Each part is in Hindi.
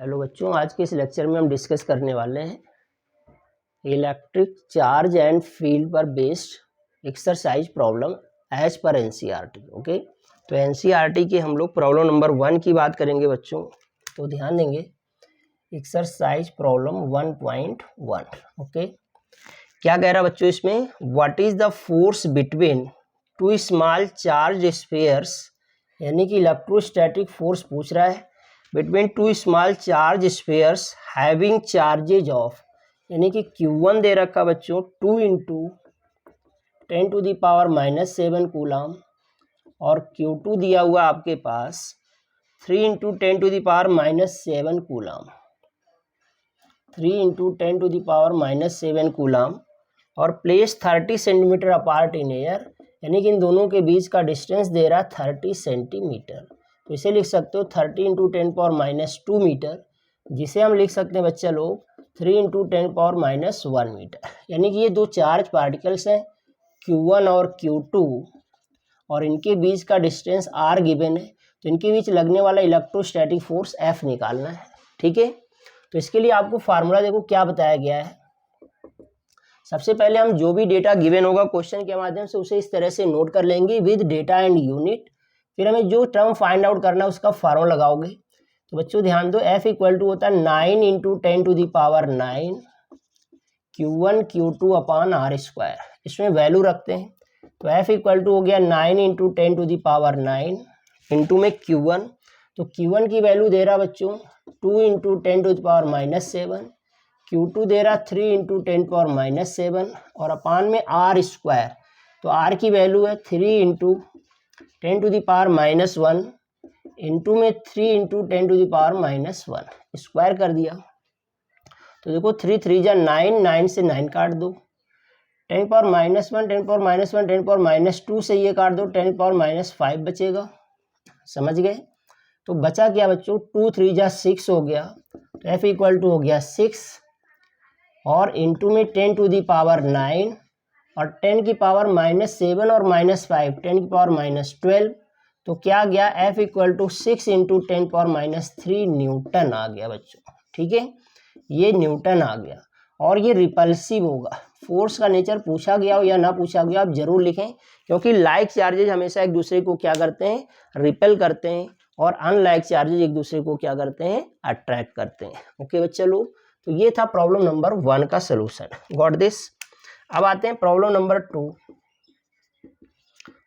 हेलो बच्चों, आज के इस लेक्चर में हम डिस्कस करने वाले हैं इलेक्ट्रिक चार्ज एंड फील्ड पर बेस्ड एक्सरसाइज प्रॉब्लम एज पर एनसीईआरटी। ओके, तो एनसीईआरटी के हम लोग प्रॉब्लम नंबर 1 की बात करेंगे बच्चों। तो ध्यान देंगे, एक्सरसाइज प्रॉब्लम 1.1। ओके, क्या कह रहा है बच्चों इसमें? What is the force between two small charge spheres, यानी कि इलेक्ट्रोस्टैटिक फोर्स पूछ रहा है between two small charge spheres having charges of, यानी कि Q1 दे रखा बच्चों 2 इंटू 10⁻⁻7 कूलम और Q2 दिया हुआ आपके पास 3 इंटू 10⁻⁻7 कूलम, 3 इंटू 10⁻⁻7 कूलम और place 30 centimetre apart in air, यानी कि इन दोनों के बीच का डिस्टेंस दे रहा 30 सेंटीमीटर। तो इसे लिख सकते हो 30 इंटू 10⁻⁻2 मीटर, जिसे हम लिख सकते हैं बच्चा लोग 3 इंटू 10⁻⁻1 मीटर। यानी कि ये दो चार्ज पार्टिकल्स हैं Q1 और Q2 और इनके बीच का डिस्टेंस R गिवन है, तो इनके बीच लगने वाला इलेक्ट्रोस्टैटिक फोर्स F निकालना है। ठीक है, तो इसके लिए आपको फार्मूला देखो क्या बताया गया है। सबसे पहले हम जो भी डेटा गिवन होगा क्वेश्चन के माध्यम से उसे इस तरह से नोट कर लेंगे विद डेटा एंड यूनिट। फिर हमें जो टर्म फाइंड आउट करना है उसका फार्मूला लगाओगे। तो बच्चों ध्यान दो, F इक्वल टू होता है 9 into 10⁻9 Q1 Q2 upon R²। इसमें वैल्यू रखते हैं, तो F इक्वल टू हो गया 9 इंटू 10⁻9 इंटू में Q1, तो Q1 की वैल्यू दे रहा बच्चों 2 इंटू 10⁻⁷, Q2 दे रहा 3 इंटू 10⁻⁷ और अपान में R², तो R की वैल्यू है 3 इंटू 10⁻⁻1 इंटू में 3 इंटू 10⁻⁻1 स्क्वायर कर दिया। तो देखो 3 3 जा 9, 9 से 9 काट दो, 10⁻⁻1 10⁻⁻1 10⁻⁻2 से ये काट दो, 10⁻⁻5 बचेगा। समझ गए? तो बचा क्या बच्चों? 2 3 जा 6 हो गया, तो F इक्वल टू हो गया 6 और इंटू में 10⁻9 और 10⁻⁻7 और -5 10⁻⁻12, तो क्या गया? F equal to 6 into 10⁻³ newton आ गया बच्चों। ठीक है, ये न्यूटन आ गया और ये रिपल्सिव होगा। फोर्स का नेचर पूछा गया हो या ना पूछा गया आप जरूर लिखें, क्योंकि लाइक चार्जेज हमेशा एक दूसरे को क्या करते हैं? रिपेल करते हैं, और अनलाइक चार्जेज एक दूसरे को क्या करते हैं? अट्रैक्ट करते हैं। ओके बच्चे लोग, तो ये था प्रॉब्लम नंबर 1 का सोल्यूशन। Got this? अब आते हैं प्रॉब्लम नंबर 2।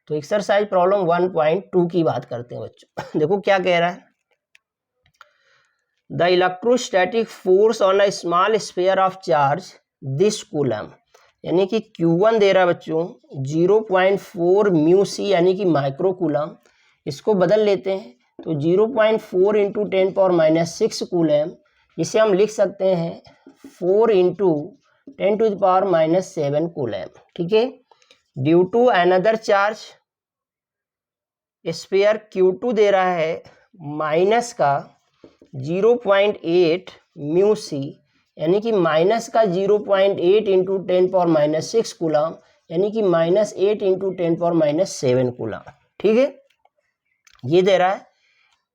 तो एक्सरसाइज प्रॉब्लम 1.2 की बात करते हैं बच्चों। देखो क्या कह रहा है, the electrostatic force on a small sphere of charge this coulomb, यानी कि Q1 दे रहा है बच्चों 0.4 μc, यानी कि माइक्रो कूलम। इसको बदल लेते हैं, तो 0.4 इंटू 10⁻⁻6 कूलम, इसे हम लिख सकते हैं 4 इंटू 10⁻⁻7 कूलम। ठीक है, due to another charge sphere Q2 दे रहा है माइनस का 0.8 μc, यानी कि माइनस का 0.8 इंटू 10⁻⁻6 कूलम, यानी कि -8 इंटू 10⁻⁷ कूलम। ठीक है, ये दे रहा है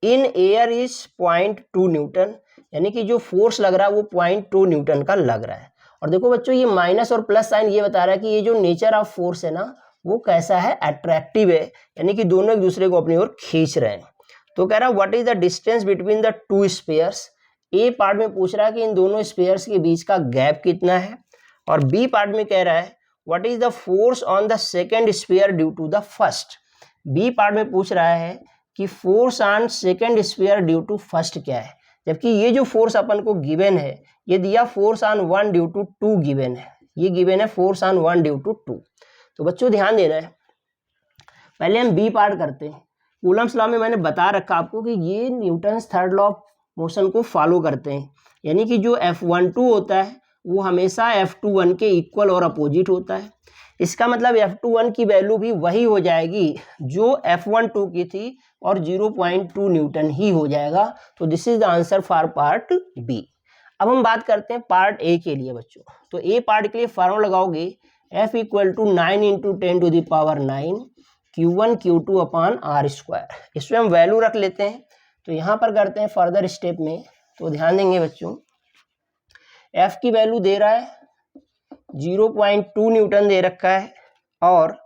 इन एयर इज 0.2 न्यूटन, यानी कि जो फोर्स लग रहा है वो 0.2 न्यूटन का लग रहा है। और देखो बच्चों, ये माइनस और प्लस साइन ये बता रहा है कि ये जो नेचर ऑफ फोर्स है ना वो कैसा है? अट्रैक्टिव है, यानी कि दोनों एक दूसरे को अपनी ओर खींच रहे हैं। तो कह रहा है what is the distance between the two spheres. A part में पूछ रहा है कि इन दोनों स्फीयर्स के बीच का गैप कितना है, और बी पार्ट में कह रहा है what is the force on the second sphere due to the first. B part में पूछ रहा है कि force on second sphere due to first क्या है, जबकि ये जो फोर्स अपन को गिवन है ये दिया force on 1 due to 2 given है, ये गिवन है फोर्स ऑन 1 ड्यू टू 2। तो बच्चों ध्यान देना है, पहले हम बी पार्ट करते हैं। कूलम्स लॉ में मैंने बता रखा आपको कि ये Newton's third law of motion को फॉलो करते हैं, यानी कि जो F12 होता है वो हमेशा F21 के इक्वल और अपोजिट होता है। इसका मतलब F21 की वैल्यू भी वही हो जाएगी जो F12 की थी और 0.2 न्यूटन ही हो जाएगा। तो this is the answer for part B. अब हम बात करते हैं पार्ट ए के लिए बच्चों। तो ए पार्ट के लिए फार्मूला लगाओगे F equal to 9 into 10⁻9 Q1 Q2 upon R²। इसमें हम वैल्यू रख लेते हैं, तो यहाँ पर करते हैं फर्दर स्टेप में तो ध्यान देंगे बच्चों, F की वैल्यू दे रहा है 0.2 न्यूटन दे रखा है और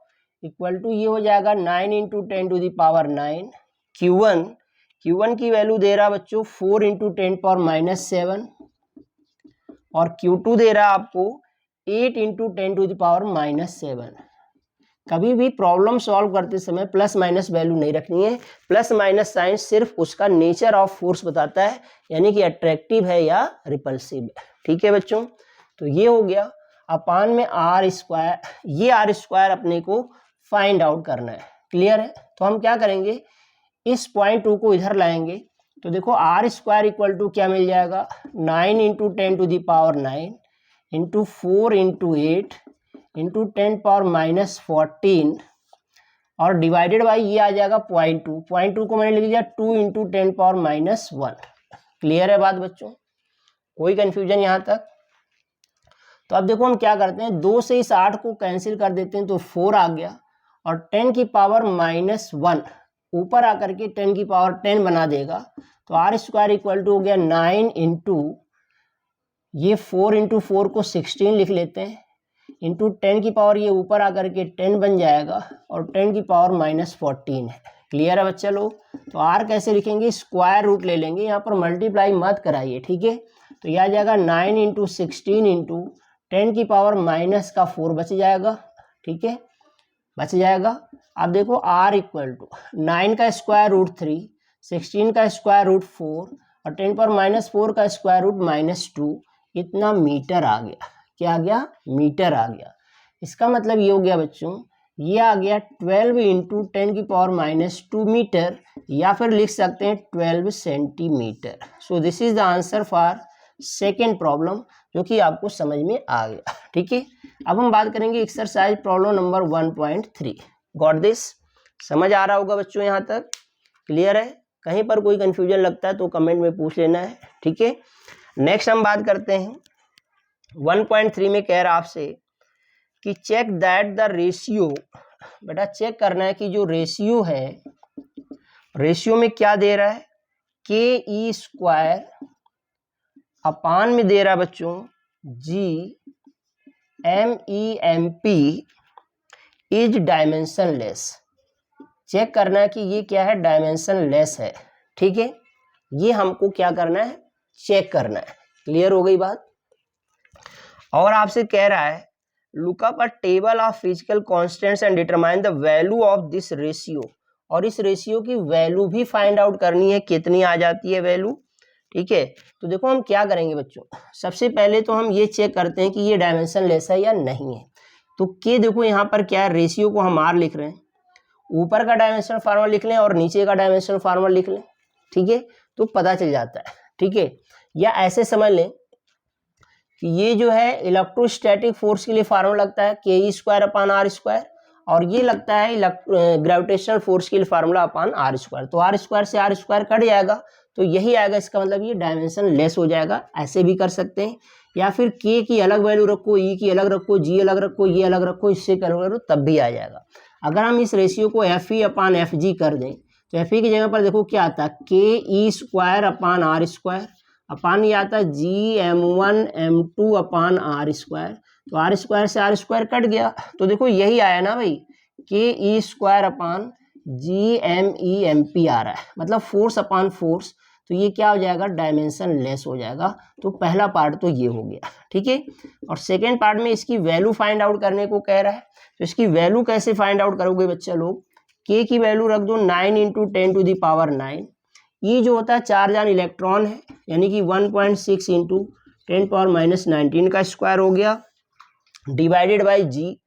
इक्वल टू ये हो जाएगा 9 into 10 to the power 9। Q1 की वैल्यू दे रहा बच्चों 4 इंटू 10 पावर -7 और Q2 दे रहा आपको 8 इंटू 10 टू द पावर -7। कभी भी प्रॉब्लम सॉल्व करते समय प्लस माइनस वैल्यू नहीं रखनी है। प्लस माइनस साइन सिर्फ उसका नेचर ऑफ फोर्स बताता है, यानी कि अट्रैक्टिव है या रिपल्सिव है। ठीक है बच्चों, तो ये हो गया अपान में आर स्क्वायर, ये आर स्क्वायर अपने को फाइंड आउट करना है। क्लियर है? तो हम क्या करेंगे, इस पॉइंट 2 को इधर लाएंगे तो देखो आर स्क्वायर इक्वल टू क्या मिल जाएगा 9 into 10 to the power 9 into 4 into 8 into 10 power -14 और डिवाइडेड बाई ये आ जाएगा 0.2। 0.2 को मैंने लिख दिया 2 इंटू 10 पावर -1। क्लियर है बात बच्चों? कोई कंफ्यूजन यहाँ तक? तो अब देखो हम क्या करते हैं, 2 से इस 8 को कैंसिल कर देते हैं तो 4 आ गया और 10 की पावर -1 ऊपर आकर के 10 की पावर 10 बना देगा। तो आर स्क्वायर इक्वल टू हो गया 9 इंटू ये 4 इंटू 4 को 16 लिख लेते हैं इंटू 10 की पावर ये ऊपर आकर के 10 बन जाएगा और 10 की पावर -14 है। क्लियर है बच्चा लोग? तो आर कैसे लिखेंगे, स्क्वायर रूट ले लेंगे, यहाँ पर मल्टीप्लाई मत कराइए। ठीक है, तो यह आ जाएगा 9 इंटू 16 इंटू 10 की पावर -4 बच जाएगा। ठीक है, बच जाएगा। अब देखो r इक्वल टू 9 का स्क्वायर रूट 3, 16 का स्क्वायर रूट 4 और 10 पावर -4 का स्क्वायर रूट -2, इतना मीटर आ गया। क्या आ गया? मीटर आ गया। इसका मतलब ये हो गया बच्चों, ये आ गया 12 इंटू 10 की पावर -2 मीटर, या फिर लिख सकते हैं 12 centimetre. So this is the answer for second problem, जो कि आपको समझ में आ गया। ठीक है, अब हम बात करेंगे exercise problem number 1.3। Got this? समझ आ रहा होगा बच्चों यहाँ तक? क्लियर है? कहीं पर कोई कंफ्यूजन लगता है तो कमेंट में पूछ लेना है। ठीक है, नेक्स्ट हम बात करते हैं 1.3 में कह रहा आपसे कि चेक दैट द रेशियो, बेटा चेक करना है कि जो रेशियो है, रेशियो में क्या दे रहा है, के स्क्वायर अपान में दे रहा बच्चों GMEMP इज डायमेंशनलेस। चेक करना है कि ये क्या है, डायमेंशनलेस है। ठीक है, ये हमको क्या करना है, चेक करना है। क्लियर हो गई बात? और आपसे कह रहा है look up a table of physical constants and determine the value of this ratio, और इस रेशियो की वैल्यू भी फाइंड आउट करनी है, कितनी आ जाती है वैल्यू। ठीक है, तो देखो हम क्या करेंगे बच्चों, सबसे पहले तो हम ये चेक करते हैं कि ये डायमेंशनलेस है या नहीं है। तो के देखो यहाँ पर क्या है, रेशियो को हम आर लिख रहे हैं, ऊपर का डायमेंशनल फार्मूला लिख लें और नीचे का डायमेंशनल फार्मूला लिख लें। ठीक है, तो पता चल जाता है। ठीक है, या ऐसे समझ लें कि ये जो है इलेक्ट्रोस्टैटिक फोर्स के लिए फार्मूला लगता है K square upon R square, और ये लगता है ग्रेविटेशनल फोर्स के लिए फार्मूला अपान आर स्क्वायर। तो आर स्क्वायर से आर स्क्वायर कट जाएगा तो यही आएगा, इसका मतलब ये डायमेंशन लेस हो जाएगा। ऐसे भी कर सकते हैं, या फिर के की अलग वैल्यू रखो, ई की अलग रखो, जी अलग रखो, ये अलग रखो, इससे करो तब भी आ जाएगा। अगर हम इस रेशियो को F E upon F G कर दें तो एफ ई की जगह पर देखो क्या आता है, K square upon R square upon ये आता है GM1 M2 upon R square. तो आर स्क्वायर से आर स्क्वायर कट गया, तो देखो यही आया ना भाई, के स्क्वायर अपान GMEMP आ रहा है, मतलब फोर्स अपान फोर्स। तो ये क्या हो जाएगा, डायमेंशन लेस हो जाएगा। तो पहला पार्ट तो ये हो गया। ठीक है, और सेकेंड पार्ट में इसकी वैल्यू फाइंड आउट करने को कह रहा है। तो इसकी वैल्यू कैसे फाइंड आउट करोगे बच्चा लोग, के की वैल्यू रख दो 9 इंटू 10 टू द पावर 9। ये जो होता है चार्ज ऑन इलेक्ट्रॉन है, यानी कि 1.6 इंटू 10 पावर -19 का स्क्वायर हो गया, डिवाइडेड बाई जी।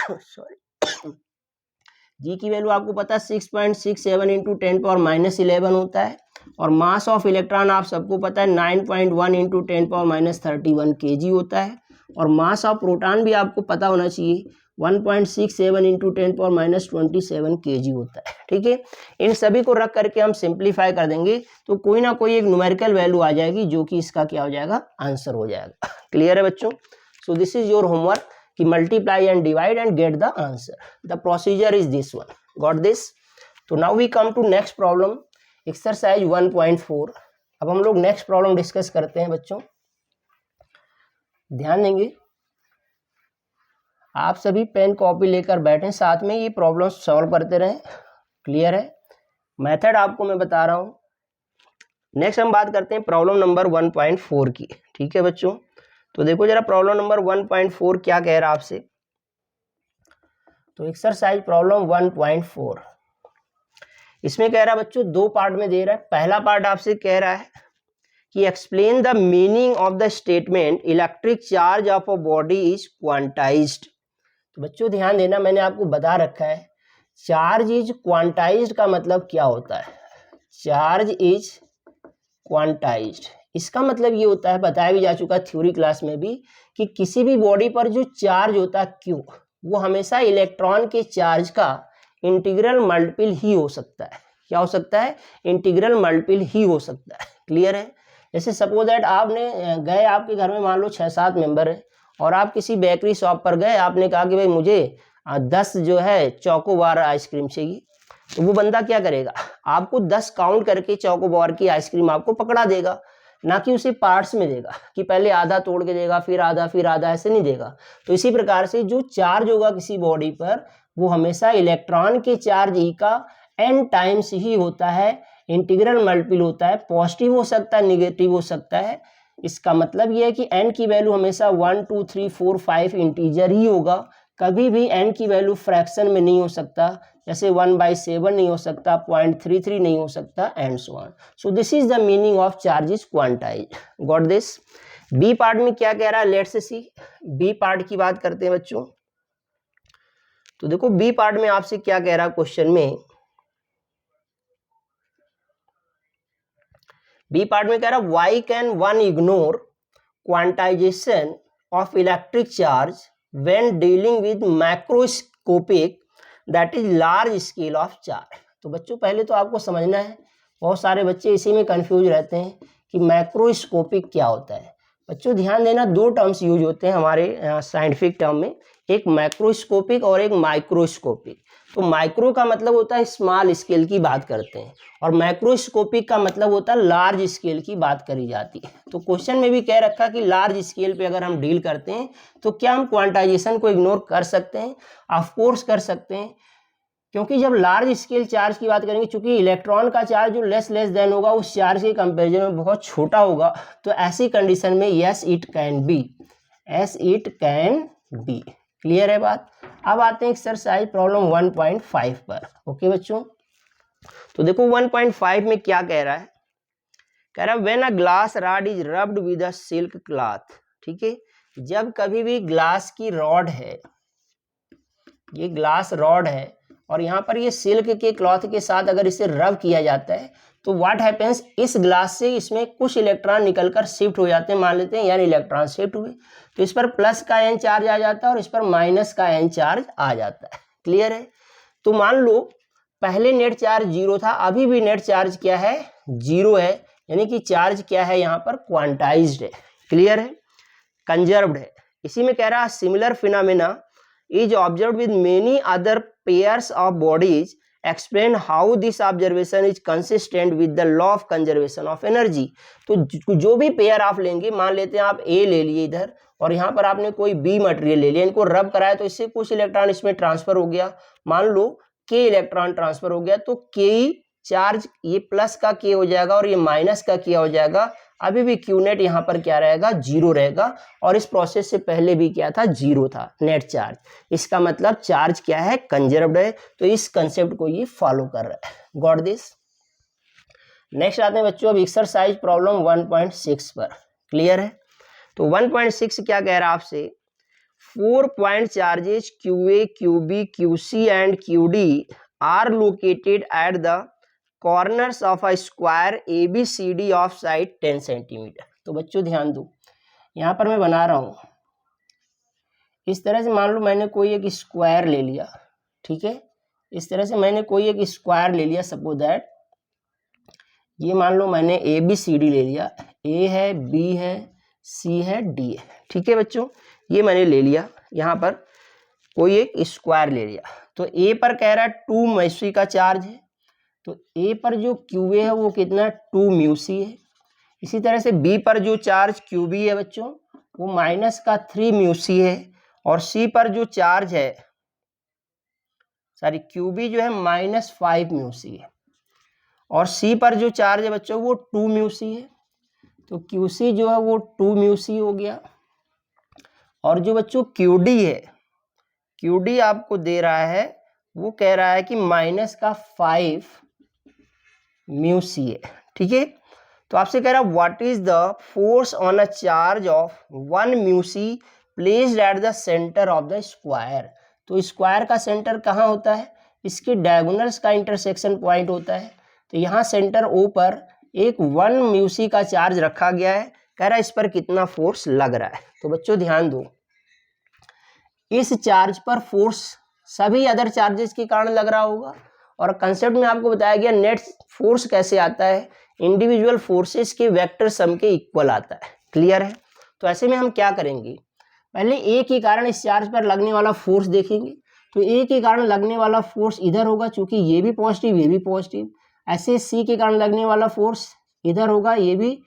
सॉरी, जी की वैल्यू आपको पता है 6.67 इंटू 10 पावर -11 होता है, और मास ऑफ इलेक्ट्रॉन आप सबको पता है 9.1 इंटू 10 पावर -31 kg होता है, और मास ऑफ प्रोटॉन भी आपको पता होना चाहिए 1.67 इंटू 10 पावर -27 kg होता है। ठीक है, इन सभी को रख करके हम सिंप्लीफाई कर देंगे तो कोई ना कोई एक न्यूमेरिकल वैल्यू आ जाएगी, जो कि इसका क्या हो जाएगा, आंसर हो जाएगा। क्लियर है बच्चों? So this is your homework कि multiply and divide and get the answer. The procedure is this one. Got this? तो now we come to next problem. Exercise 1.4। अब हम लोग नेक्स्ट प्रॉब्लम डिस्कस करते हैं बच्चों, ध्यान देंगे। आप सभी पेन कॉपी लेकर बैठें, साथ में ये प्रॉब्लम सॉल्व करते रहें। क्लियर है? मेथड आपको मैं बता रहा हूँ। नेक्स्ट हम बात करते हैं प्रॉब्लम नंबर 1.4 की। ठीक है बच्चों, तो देखो जरा प्रॉब्लम नंबर 1.4 क्या कह रहा है आपसे। तो एक्सरसाइज प्रॉब्लम 1.4 इसमें कह रहा है बच्चों, दो पार्ट में दे रहा है। पहला पार्ट आपसे कह रहा है कि explain the meaning of the statement electric charge of a body is quantized. तो बच्चों ध्यान देना, मैंने आपको बता रखा है चार्ज इज क्वांटाइज्ड का मतलब क्या होता है। चार्ज इज क्वांटाइज्ड, इसका मतलब ये होता है, बताया भी जा चुका थ्योरी क्लास में भी, कि किसी भी बॉडी पर जो चार्ज होता है Q, वो हमेशा इलेक्ट्रॉन के चार्ज का इंटीग्रल मल्टीपल ही हो सकता है। क्या हो सकता है? इंटीग्रल मल्टीपल ही हो सकता है। क्लियर है? जैसे सपोज दैट आपने गए, आपके घर में मान लो 6-7 मेंबर है, और आप किसी बेकरी शॉप पर गए, आपने कहा कि भाई मुझे 10 जो है चोकोबार आइसक्रीम चाहिए। तो वो बंदा क्या करेगा, आपको 10 काउंट करके चोकोबार की आइसक्रीम आपको पकड़ा देगा, ना कि उसे पार्ट्स में देगा कि पहले आधा तोड़ के देगा फिर आधा, ऐसे नहीं देगा। तो इसी प्रकार से जो चार्ज होगा किसी बॉडी पर, वो हमेशा इलेक्ट्रॉन के चार्ज ई का n टाइम्स ही होता है, इंटीग्रल मल्टीपल होता है। पॉजिटिव हो सकता है, निगेटिव हो सकता है। इसका मतलब यह है कि n की वैल्यू हमेशा 1 2 3 4 5 इंटीजर ही होगा। कभी भी n की वैल्यू फ्रैक्शन में नहीं हो सकता, जैसे 1/7 नहीं हो सकता, 0.33 नहीं हो सकता, and so on. So this is the meaning of charge is quantized. Got this? B part में क्या कह रहा है, लेट्स सी। बी पार्ट की बात करते हैं बच्चों। तो देखो बी पार्ट में आपसे क्या कह रहा है क्वेश्चन में। बी पार्ट में कह रहा है why can one ignore quantization of electric charge when dealing with macroscopic that is large scale of charge. तो बच्चों पहले तो आपको समझना है, बहुत सारे बच्चे इसी में कंफ्यूज रहते हैं कि मैक्रोस्कोपिक क्या होता है। बच्चों ध्यान देना, दो टर्म्स यूज होते हैं हमारे साइंटिफिक टर्म में, एक मैक्रोस्कोपिक और एक माइक्रोस्कोपिक। तो माइक्रो का मतलब होता है स्मॉल स्केल की बात करते हैं, और मैक्रोस्कोपिक का मतलब होता है लार्ज स्केल की बात करी जाती है। तो क्वेश्चन में भी कह रखा कि लार्ज स्केल पे अगर हम डील करते हैं तो क्या हम क्वांटाइजेशन को इग्नोर कर सकते हैं? ऑफ कोर्स कर सकते हैं, क्योंकि जब लार्ज स्केल चार्ज की बात करेंगे, चूंकि इलेक्ट्रॉन का चार्ज जो लेस देन होगा उस चार्ज के कंपैरिजन में बहुत छोटा होगा, तो ऐसी कंडीशन में yes it can be, S it can be. Clear है बात? अब आते हैं एक्सरसाइज प्रॉब्लम 1.5 पर। ओके बच्चों, तो देखो 1.5 में क्या कह रहा है। कह रहा है when a glass rod is rubbed with a silk cloth. ठीक है, जब कभी भी ग्लास की रॉड है, ये ग्लास रॉड है, और यहाँ पर ये सिल्क के क्लॉथ के साथ अगर इसे रब किया जाता है, तो व्हाट हैपेंस, इस ग्लास से इसमें कुछ इलेक्ट्रॉन निकलकर शिफ्ट हो जाते हैं, मान लेते हैं यानी इलेक्ट्रॉन शिफ्ट हुए, तो इस पर प्लस का n चार्ज आ जाता है और इस पर माइनस का n चार्ज आ जाता है। क्लियर है? तो मान लो पहले नेट चार्ज 0 था, अभी भी नेट चार्ज क्या है, 0 है, यानी कि चार्ज क्या है यहाँ पर, क्वांटाइज्ड है। क्लियर है? कंजर्व्ड है। इसी में कह रहा है similar phenomena is observed with many other pairs of bodies. Explain how this observation is consistent with the law of conservation of energy. तो जो भी पेयर आप लेंगे, मान लेते हैं आप A ले लिए इधर, और यहाँ पर आपने कोई B मटेरियल ले लिया, इनको रब कराया तो इससे कुछ इलेक्ट्रॉन इसमें ट्रांसफर हो गया, मान लो K इलेक्ट्रॉन ट्रांसफर हो गया, तो K चार्ज ये प्लस का K हो जाएगा और ये माइनस का K हो जाएगा। अभी भी क्यू नेट यहाँ पर क्या रहेगा, 0 रहेगा, और इस प्रोसेस से पहले भी क्या था, 0 था नेट चार्ज। इसका मतलब चार्ज क्या है, कंजर्व्ड है। तो इस कंसेप्ट को ये फॉलो कर रहा है। Got this? नेक्स्ट आते हैं बच्चों अब एक्सरसाइज प्रॉब्लम 1.6 पर। क्लियर है? तो 1.6 क्या कह रहा है आपसे, 4 point charges QA, QB, QC and QD are located at the corners of a square ABCD of side 10 centimetre. तो बच्चों ध्यान दो, यहाँ पर मैं बना रहा हूँ इस तरह से, मान लो मैंने कोई एक स्क्वायर ले लिया। ठीक है, इस तरह से मैंने कोई एक स्क्वायर ले लिया, सपोज दैट ये मान लो मैंने ABCD ले लिया, A है, B है, C है, D है। ठीक है बच्चों, ये मैंने ले लिया, यहाँ पर कोई एक स्क्वायर ले लिया। तो A पर कह रहा है 2 मेसी का चार्ज है, तो ए पर जो क्यू ए है वो कितना 2 म्यू सी है। इसी तरह से बी पर जो चार्ज क्यू बी है बच्चों वो माइनस का 3 म्यू सी है, और सी पर जो चार्ज है सॉरी क्यू बी जो है -5 म्यू सी है, और सी पर जो चार्ज है बच्चों वो 2 म्यू सी है। तो क्यू सी जो है वो 2 म्यू सी हो गया, और जो बच्चों क्यू डी है, क्यू डी आपको दे रहा है वो कह रहा है कि -5 म्यू सी है। ठीक है, तो आपसे कह रहा है what is the force on a charge of 1 mu C placed at the centre of the square. तो स्क्वायर का सेंटर कहाँ होता है, इसके डायगोनल्स का इंटरसेक्शन पॉइंट होता है। तो यहाँ सेंटर ओ पर एक 1 म्यू सी का चार्ज रखा गया है, कह रहा है इस पर कितना फोर्स लग रहा है। तो बच्चों ध्यान दो, इस चार्ज पर फोर्स सभी अदर चार्जेस के कारण लग रहा होगा, और कंसेप्ट में आपको बताया गया नेट फोर्स कैसे आता है, इंडिविजुअल फोर्सेस के वेक्टर सम के इक्वल आता है। क्लियर है, तो ऐसे में हम क्या करेंगे, पहले ए के कारण इस चार्ज पर लगने वाला फोर्स देखेंगे। तो ए के कारण लगने वाला फोर्स इधर होगा, चूंकि ये भी पॉजिटिव ये भी पॉजिटिव। ऐसे सी के कारण लगने वाला फोर्स इधर होगा, ये भी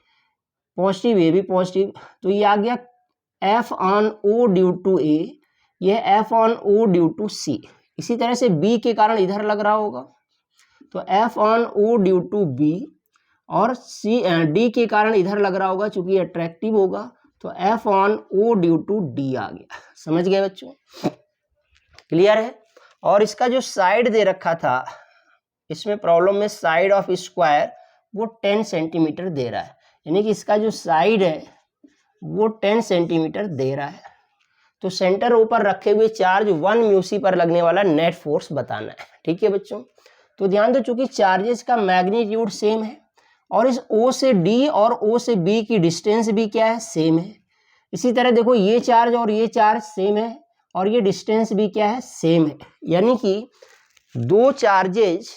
पॉजिटिव ये भी पॉजिटिव। तो ये आ गया F on O due to A, यह F on O due to C. इसी तरह से बी के कारण इधर लग रहा होगा, तो F on O due to B, और सी डी के कारण इधर लग रहा होगा चूंकि अट्रैक्टिव होगा, तो F on O due to D आ गया। समझ गए बच्चों, क्लियर है। और इसका जो साइड दे रखा था, इसमें प्रॉब्लम में साइड ऑफ स्क्वायर वो 10 सेंटीमीटर दे रहा है, यानी कि इसका जो साइड है वो 10 सेंटीमीटर दे रहा है। तो सेंटर ऊपर रखे हुए चार्ज 1 म्यू सी पर लगने वाला नेट फोर्स बताना है। ठीक है बच्चों, तो ध्यान दो चूंकि चार्जेस का मैग्नीट्यूड सेम है, और इस O से D और O से B की डिस्टेंस भी क्या है, सेम है। इसी तरह देखो ये चार्ज और ये चार्ज सेम है, और ये डिस्टेंस भी क्या है, सेम है। यानी कि दो चार्जेज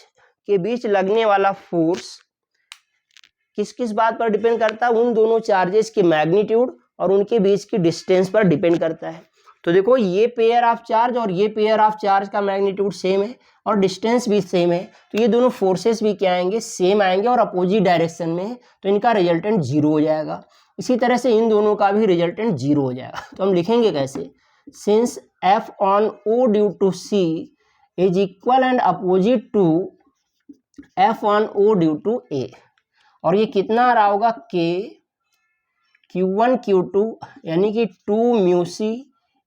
के बीच लगने वाला फोर्स किस किस बात पर डिपेंड करता है, उन दोनों चार्जेस के मैग्नीट्यूड और उनके बीच की डिस्टेंस पर डिपेंड करता है। तो देखो ये पेयर ऑफ चार्ज और ये पेयर ऑफ चार्ज का मैग्नीट्यूड सेम है और डिस्टेंस भी सेम है, तो ये दोनों फोर्सेस भी क्या आएंगे, सेम आएंगे और अपोजिट डायरेक्शन में है, तो इनका रिजल्टेंट जीरो हो जाएगा। इसी तरह से इन दोनों का भी रिजल्टेंट जीरो हो जाएगा। तो हम लिखेंगे कैसे, since F on O due to C is equal and opposite to F on O due to A, और ये कितना आ रहा होगा, के Q1 Q2 यानी कि 2 म्यू सी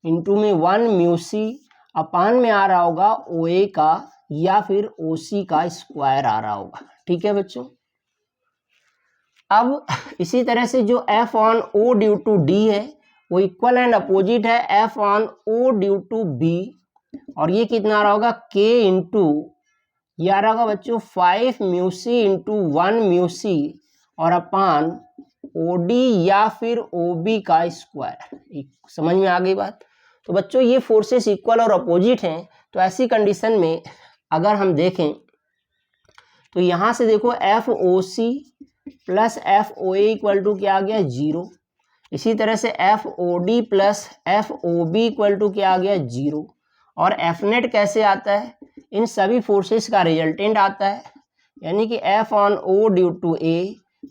इंटू में 1 म्यू सी अपान में आ रहा होगा OA का या फिर OC का स्क्वायर आ रहा होगा। ठीक है बच्चों, अब इसी तरह से जो F on O due to D है वो इक्वल एंड अपोजिट है F on O due to B, और ये कितना आ रहा होगा, K इंटू ये आ रहा होगा बच्चों 5 mu C into 1 mu C और अपान OD या फिर OB का स्क्वायर। समझ में आ गई बात। तो बच्चों ये फोर्सेस इक्वल और अपोजिट हैं, तो ऐसी कंडीशन में अगर हम देखें तो यहाँ से देखो FOC plus FOA equal to क्या आ गया, 0। इसी तरह से FOD plus FOB equal to क्या आ गया, 0। और Fnet कैसे आता है, इन सभी फोर्सेस का रिजल्टेंट आता है, यानी कि F on O due to A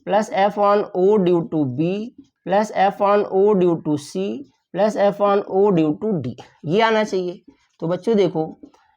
plus F on O due to B plus F on O due to C plus F on O due to D, ये आना चाहिए। तो बच्चों देखो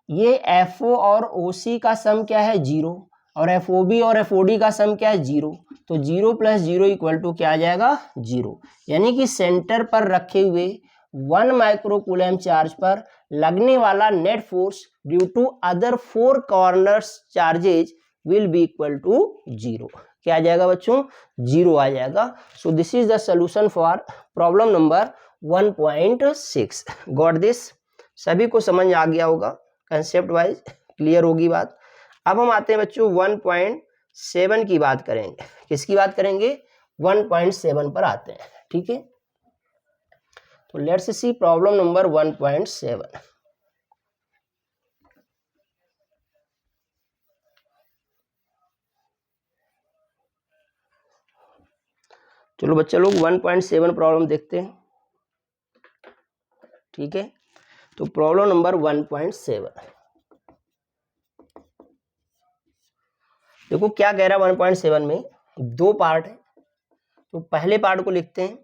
ये FO और OC का सम क्या है, 0, और FOB और FOD का सम क्या है, 0। तो 0 प्लस 0 इक्वल टू क्या आ जाएगा, 0। यानी कि सेंटर पर रखे हुए 1 माइक्रोकूलम चार्ज पर लगने वाला net force due to other 4 corners charges will be equal to 0। क्या आ जाएगा बच्चों, 0 आ जाएगा। So this is the solution for problem number 1.6। Got this, सभी को समझ आ गया होगा, कंसेप्ट वाइज क्लियर होगी बात। अब हम आते हैं बच्चों 1.7 की बात करेंगे। किसकी बात करेंगे, 1.7 पर आते हैं। ठीक है, तो लेट्स सी प्रॉब्लम नंबर 1.7। चलो बच्चे लोग 1.7 प्रॉब्लम देखते हैं। ठीक है, तो प्रॉब्लम नंबर 1.7, देखो क्या कह रहा है 1.7 में, दो पार्ट है, तो पहले पार्ट को लिखते हैं।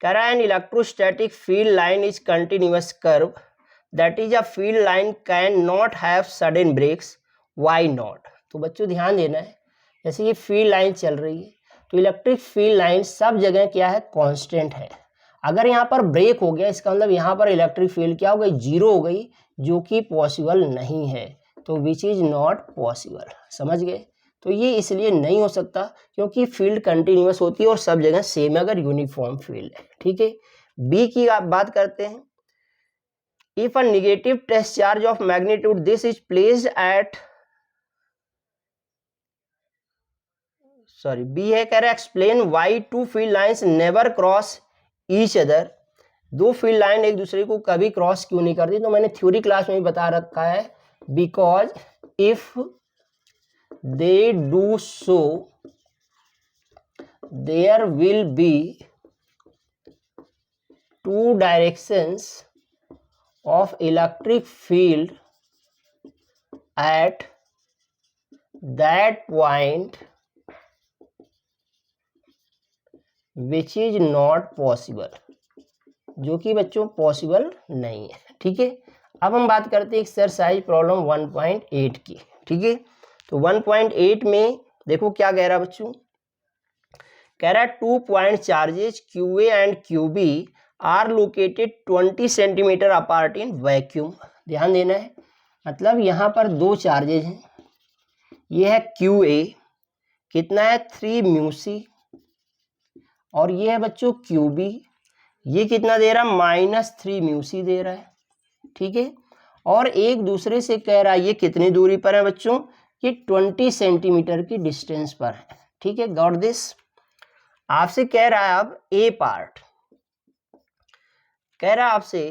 कह रहा है an electrostatic field line is continuous curve that is a field line can not have sudden breaks, why not. तो बच्चों ध्यान देना है, जैसे ये फील्ड लाइन चल रही है तो इलेक्ट्रिक फील्ड लाइन सब जगह क्या है, कांस्टेंट है। अगर यहाँ पर ब्रेक हो गया इसका मतलब यहाँ पर इलेक्ट्रिक फील्ड क्या हो गई, जीरो हो गई, जो कि पॉसिबल नहीं है, तो विच इज नॉट पॉसिबल। समझ गए? तो ये इसलिए नहीं हो सकता क्योंकि फील्ड कंटिन्यूअस होती है और सब जगह सेम है अगर यूनिफॉर्म फील्ड है। ठीक है, बी की आप बात करते हैं। If a negative test charge of magnitude this is placed at, sorry B है, कह रहा है explain why two field lines never cross each other. दो फील्ड लाइन एक दूसरे को कभी क्रॉस क्यों नहीं करती, तो मैंने थ्योरी क्लास में भी बता रखा है, because if they do so there will be two directions of electric field at that point which is not possible, जो कि बच्चों पॉसिबल नहीं है। ठीक है, अब हम बात करते हैं एक्सरसाइज प्रॉब्लम 1.8 की। ठीक है, तो 1.8 में देखो क्या कह रहा है बच्चों, कह रहा है 2 point charges QA and QB are located 20 centimetre apart in vacuum. ध्यान देना है, मतलब यहाँ पर दो चार्जेज हैं, ये है QA, कितना है 3 म्यूसी, और ये है बच्चों QB, ये कितना दे रहा है -3 म्यूसी दे रहा है। ठीक है, और एक दूसरे से कह रहा है ये कितनी दूरी पर है बच्चों, ये 20 सेंटीमीटर की डिस्टेंस पर है। ठीक है, गॉट दिस। आपसे कह रहा है अब ए पार्ट, कह रहा है आपसे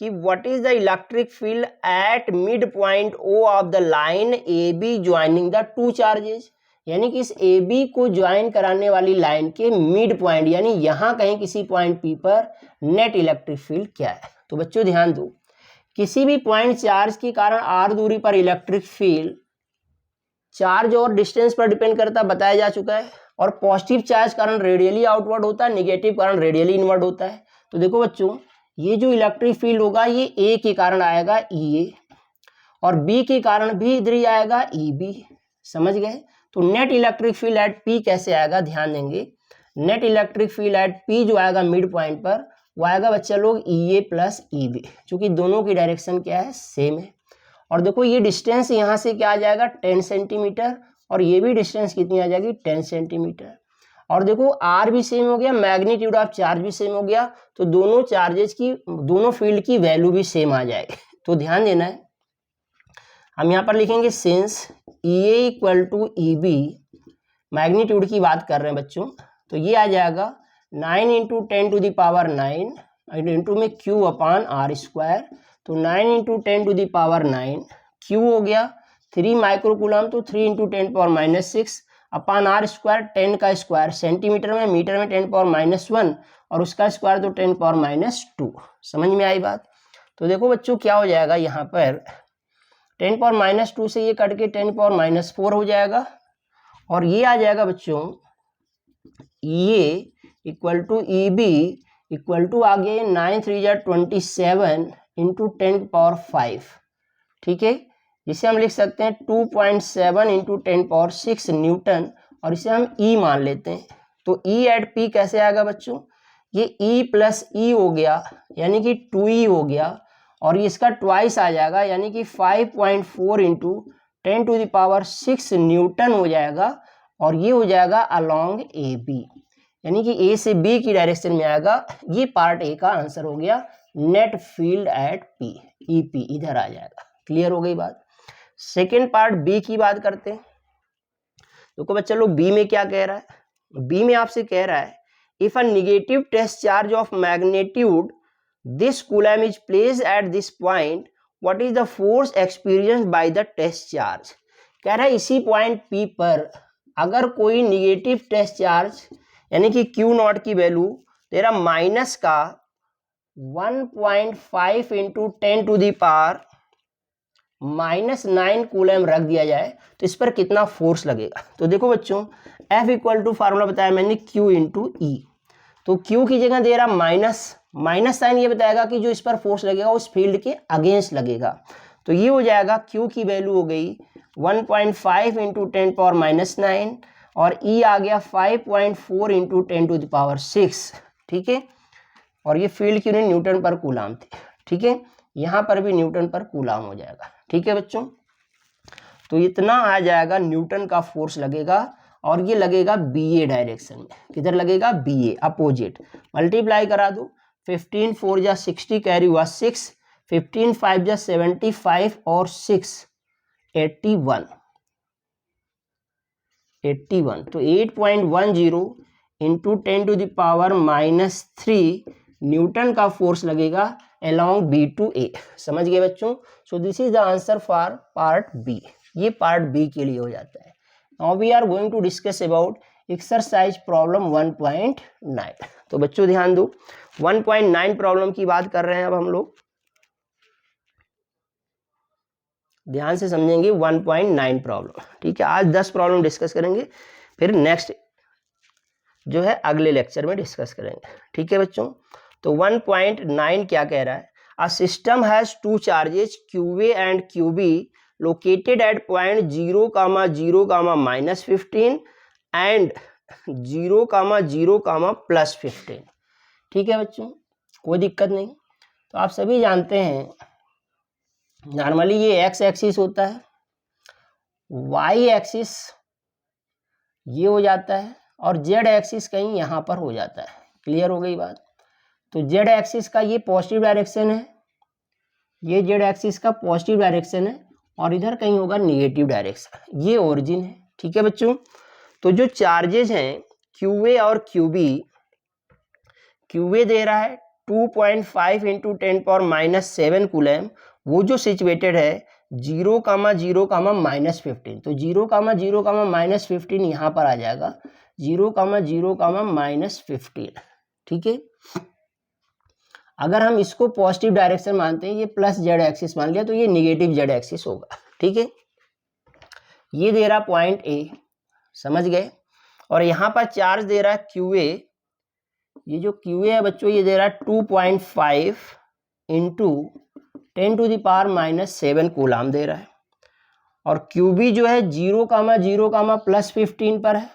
कि what is the electric field at mid point O of the line A B joining the two charges, यानी कि इस ए बी को ज्वाइन कराने वाली लाइन के मिड पॉइंट यानी यहाँ कहीं किसी पॉइंट पी पर नेट इलेक्ट्रिक फील्ड क्या है। तो बच्चों ध्यान दो, किसी भी पॉइंट चार्ज के कारण आर दूरी पर इलेक्ट्रिक फील्ड चार्ज और डिस्टेंस पर डिपेंड करता बताया जा चुका है, और पॉजिटिव चार्ज कारण रेडियली आउटवर्ड होता है, नेगेटिव कारण रेडियली इनवर्ड होता है। तो देखो बच्चों, ये जो इलेक्ट्रिक फील्ड होगा ये ए के कारण आएगा EA, और बी के कारण भी इधर ही आएगा EB। समझ गए? तो net electric field eight P कैसे आएगा, ध्यान देंगे, net electric field eight P जो आएगा मिड पॉइंट पर, वो आएगा बच्चा लोग EA प्लस EB, क्योंकि दोनों की डायरेक्शन क्या है, सेम है। और देखो ये डिस्टेंस यहाँ से क्या आ जाएगा 10 सेंटीमीटर, और ये भी डिस्टेंस कितनी आ जाएगी 10 सेंटीमीटर। और देखो आर भी सेम हो गया, मैग्नीट्यूड ऑफ चार्ज भी सेम हो गया, तो दोनों चार्जेस की, दोनों फील्ड की वैल्यू भी सेम आ जाएगी। तो ध्यान देना है, हम यहाँ पर लिखेंगे since EA equal to EB, magnitude की बात कर रहे हैं बच्चों, तो ये आ जाएगा 9 into 10 to the power 9 into में Q अपान R स्क्वायर, तो 9 into 10 to the power 9, Q हो गया 3 माइक्रोकूलम, तो 3 into 10 power -6 upon R square, 10 का स्क्वायर सेंटीमीटर में, मीटर में 10 पावर -1, और उसका स्क्वायर तो 10 पावर -2। समझ में आई बात? तो देखो बच्चों क्या हो जाएगा, यहाँ पर 10 पावर -2 से ये कट के 10 पावर -4 हो जाएगा, और ये आ जाएगा बच्चों EA equal to EB equal to आगे 9 3 जा 27 इंटू 10 पावर 5। ठीक है, जिसे हम लिख सकते हैं 2.7 इंटू 10 पावर 6 न्यूटन, और इसे हम E मान लेते हैं। तो E एट P कैसे आएगा बच्चों, ये E प्लस E हो गया यानी कि 2E हो गया, और ये इसका ट्वाइस आ जाएगा यानी कि 5.4 into 10 to the power 6 newton हो जाएगा, और ये हो जाएगा अलोंग AB, यानी कि A से B की डायरेक्शन में आएगा। ये पार्ट A का आंसर हो गया, net field at P, EP इधर आ जाएगा। क्लियर हो गई बात? सेकेंड पार्ट B की बात करते हैं। देखो बच्चा लोग B में क्या कह रहा है, B में आपसे कह रहा है if a negative test charge of magnitude this coulomb is placed at this point, what is the force experienced by the test charge. कह रहा है इसी पॉइंट P पर अगर कोई निगेटिव टेस्ट चार्ज यानी कि Q0 की वैल्यू तेरा माइनस का 1.5 into 10 to the power -9 coulomb रख दिया जाए तो इस पर कितना फोर्स लगेगा। तो देखो बच्चों, F इक्वल टू फार्मूला बताया मैंने Q इंटू ई। तो Q की जगह दे रहा माइनस साइन, ये बताएगा कि जो इस पर फोर्स लगेगा उस फील्ड के अगेंस्ट लगेगा। तो ये हो जाएगा, Q की वैल्यू हो गई 1.5 इंटू 10⁻⁹ और E आ गया 5.4 इंटू 10⁻⁶। ठीक है, और ये फील्ड की यूनिट न्यूटन पर कूलाम थी। ठीक है, यहाँ पर भी न्यूटन पर कूलाम हो जाएगा। ठीक है बच्चों, तो इतना आ जाएगा न्यूटन का फोर्स लगेगा, और ये लगेगा BA डायरेक्शन में। किधर लगेगा? BA, opposite. मल्टीप्लाई करा दो, 15 4 जा 60, कैरी हुआ 6, 15 5 जा 75 और 6 81। तो 8.10 इंटू 10⁻³ न्यूटन का फोर्स लगेगा अलोंग B to A। समझ गए बच्चों? So this is the answer for part B. ये पार्ट बी के लिए हो जाता है। Now we are going to discuss about exercise problem 1.9। तो बच्चों ध्यान दो, 1.9 प्रॉब्लम की बात कर रहे हैं अब हम लोग, ध्यान से समझेंगे 1.9 प्रॉब्लम। ठीक है, आज 10 प्रॉब्लम डिस्कस करेंगे, फिर नेक्स्ट जो है अगले लेक्चर में डिस्कस करेंगे। ठीक है बच्चों, तो 1.9 क्या कह रहा है? A system has two charges QA and QB located at point 0, 0, -15 and 0, 0, +15। ठीक है बच्चों, कोई दिक्कत नहीं। तो आप सभी जानते हैं नॉर्मली ये एक्स एक्सिस होता है, वाई एक्सिस ये हो जाता है, और जेड एक्सिस कहीं यहाँ पर हो जाता है। क्लियर हो गई बात? तो जेड एक्सिस का ये पॉजिटिव डायरेक्शन है, ये जेड एक्सिस का पॉजिटिव डायरेक्शन है, और इधर कहीं होगा निगेटिव डायरेक्शन, ये ओरिजिन है। ठीक है बच्चों, तो जो चार्जेज हैं QA और QB, QA दे रहा है 2.5 इंटू 10⁻⁷ कूलम, वो जो सिचुएटेड है 0, 0, -15। तो 0, 0, -15 यहाँ पर आ जाएगा, 0, 0, -15। ठीक है, अगर हम इसको पॉजिटिव डायरेक्शन मानते हैं, ये प्लस जेड एक्सिस मान लिया, तो ये निगेटिव जेड एक्सिस होगा। ठीक है, ये दे रहा पॉइंट A, समझ गए, और यहाँ पर चार्ज दे रहा है QA। ये जो QA है बच्चों, ये दे रहा है 2.5 इंटू 10⁻⁷ कूलाम दे रहा है, और QB जो है 0, 0, +15 पर है।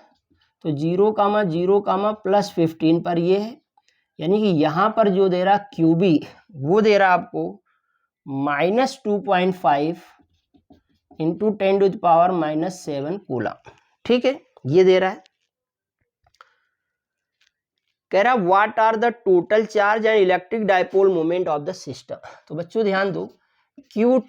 तो 0, 0, +15 पर ये है, यानी कि यहाँ पर जो दे रहा QB वो दे रहा आपको -2.5 इंटू 10⁻⁷ कूलाम। ठीक है, ये दे रहा है। कह रहा what are the total charge and electric dipole moment of the system. तो बच्चों ध्यान दो, Q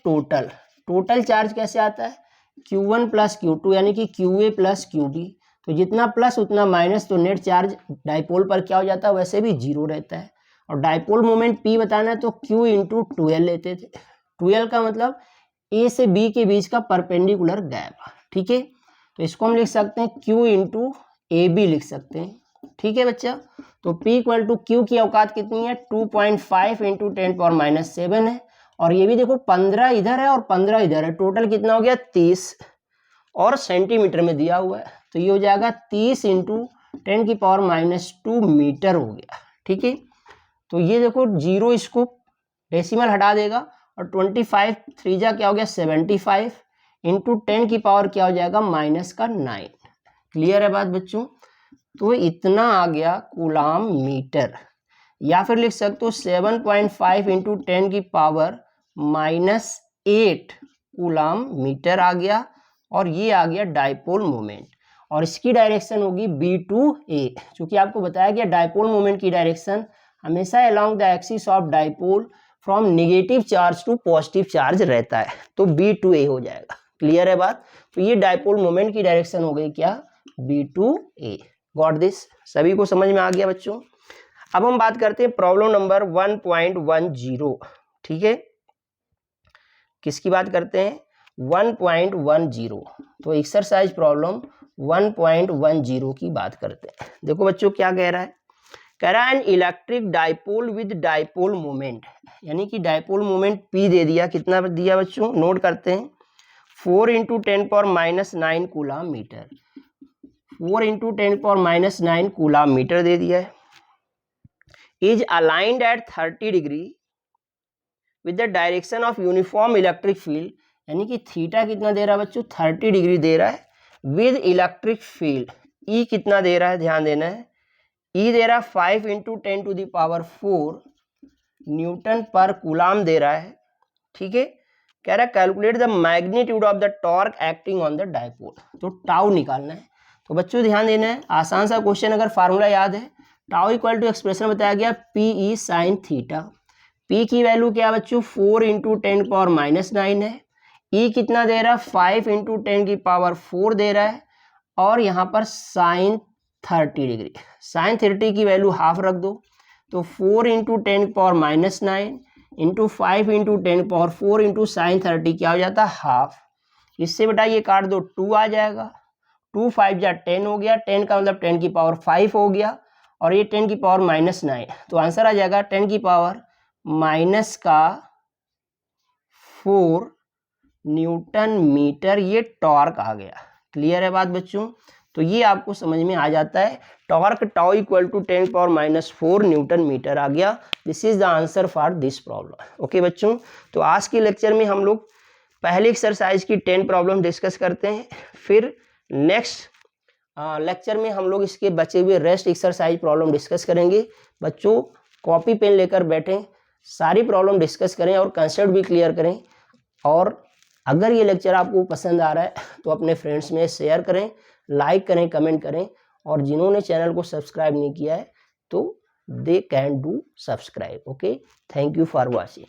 टोटल चार्ज कैसे आता है? Q1 + Q2 यानी कि QA + QB। तो जितना प्लस उतना माइनस, तो नेट चार्ज डाइपोल पर क्या हो जाता है? वैसे भी 0 रहता है। और डाइपोल मोमेंट P बताना है तो Q इंटू 12 लेते थे। 12 का मतलब A से B के बीच का परपेंडिकुलर गैप। ठीक है, तो इसको हम लिख सकते हैं Q इंटू AB लिख सकते हैं। ठीक है बच्चा, तो P = Q की औकात कितनी है? 2.5 इंटू 10⁻⁷ है, और ये भी देखो 15 इधर है और 15 इधर है, टोटल कितना हो गया? 30, और सेंटीमीटर में दिया हुआ है, तो ये हो जाएगा 30 इंटू 10⁻² मीटर हो गया। ठीक है, तो ये देखो 0 इसको डेसिमल हटा देगा, और 25 3 जा क्या हो गया? 75 इंटू 10 की पावर क्या हो जाएगा? -9। क्लियर है बात बच्चों? तो इतना आ गया कूलाम मीटर, या फिर लिख सकते हो 7.5 इंटू 10 की पावर -8 कूलाम मीटर आ गया, और ये आ गया डाइपोल मोमेंट, और इसकी डायरेक्शन होगी B to A। क्योंकि आपको बताया गया डाइपोल मोमेंट की डायरेक्शन हमेशा along the axis of dipole from negative charge to positive charge रहता है, तो B to A हो जाएगा। क्लियर है बात? तो ये डाइपोल मोमेंट की डायरेक्शन हो गई क्या? B to A। Got this? सभी को समझ में आ गया बच्चों? अब हम बात करते हैं प्रॉब्लम नंबर 1.10। ठीक है, किसकी बात करते हैं? 1.10। तो एक्सरसाइज प्रॉब्लम 1.10 की बात करते हैं। देखो बच्चों क्या कह रहा है? कह रहा है an electric dipole with dipole moment, यानी कि डाइपोल मोमेंट P दे दिया, कितना दिया बच्चों, नोट करते हैं, 4 × 10⁻⁹ कूलम मीटर, 4 × 10⁻⁹ कूलम मीटर दे दिया है। Is aligned at 30 degree with the direction of uniform electric field, यानी कि थीटा कितना दे रहा है बच्चों, 30 डिग्री दे रहा है, विद इलेक्ट्रिक फील्ड ई कितना दे रहा है, ध्यान देना है, ई दे रहा है 5 × 10⁴ न्यूटन पर कूलम दे रहा है, ठीक है। कह रहा है calculate the magnitude of the torque acting on the dipole, तो टाउ निकालना है। तो बच्चों ध्यान देना है, आसान सा क्वेश्चन, अगर फार्मूला याद है, टाउ इक्वल टू एक्सप्रेशन बताया गया PE sin थीटा, P की वैल्यू क्या बच्चों 4 × 10⁻⁹ है, E कितना दे रहा है 5 × 10⁴ दे रहा है, और यहाँ पर sin 30 डिग्री, sin 30 की वैल्यू हाफ रख दो, तो 4 × 10⁻⁹ इंटू 5 × 10⁴ इंटू sin 30 क्या हो जाता है हाफ, इससे बेटा ये काट दो 2 आ जाएगा, 2 5 जा 10 हो गया, 10 का मतलब 10⁵ हो गया, और ये 10⁻⁹, तो आंसर आ जाएगा 10⁻⁴ न्यूटन मीटर, ये टॉर्क आ गया। क्लियर है बात बच्चों, तो ये आपको समझ में आ जाता है, torque tau equal to 10⁻⁴ newton metre आ गया। This is the answer for this problem. Okay बच्चों, तो आज के लेक्चर में हम लोग पहले एक्सरसाइज की 10 प्रॉब्लम डिस्कस करते हैं, फिर नेक्स्ट लेक्चर में हम लोग इसके बचे हुए रेस्ट एक्सरसाइज प्रॉब्लम डिस्कस करेंगे। बच्चों कॉपी पेन लेकर बैठें, सारी प्रॉब्लम डिस्कस करें और कंसेप्ट भी क्लियर करें, और अगर ये लेक्चर आपको पसंद आ रहा है तो अपने फ्रेंड्स में शेयर करें, लाइक करें, कमेंट करें, और जिन्होंने चैनल को सब्सक्राइब नहीं किया है तो they can do subscribe. Okay, thank you for watching.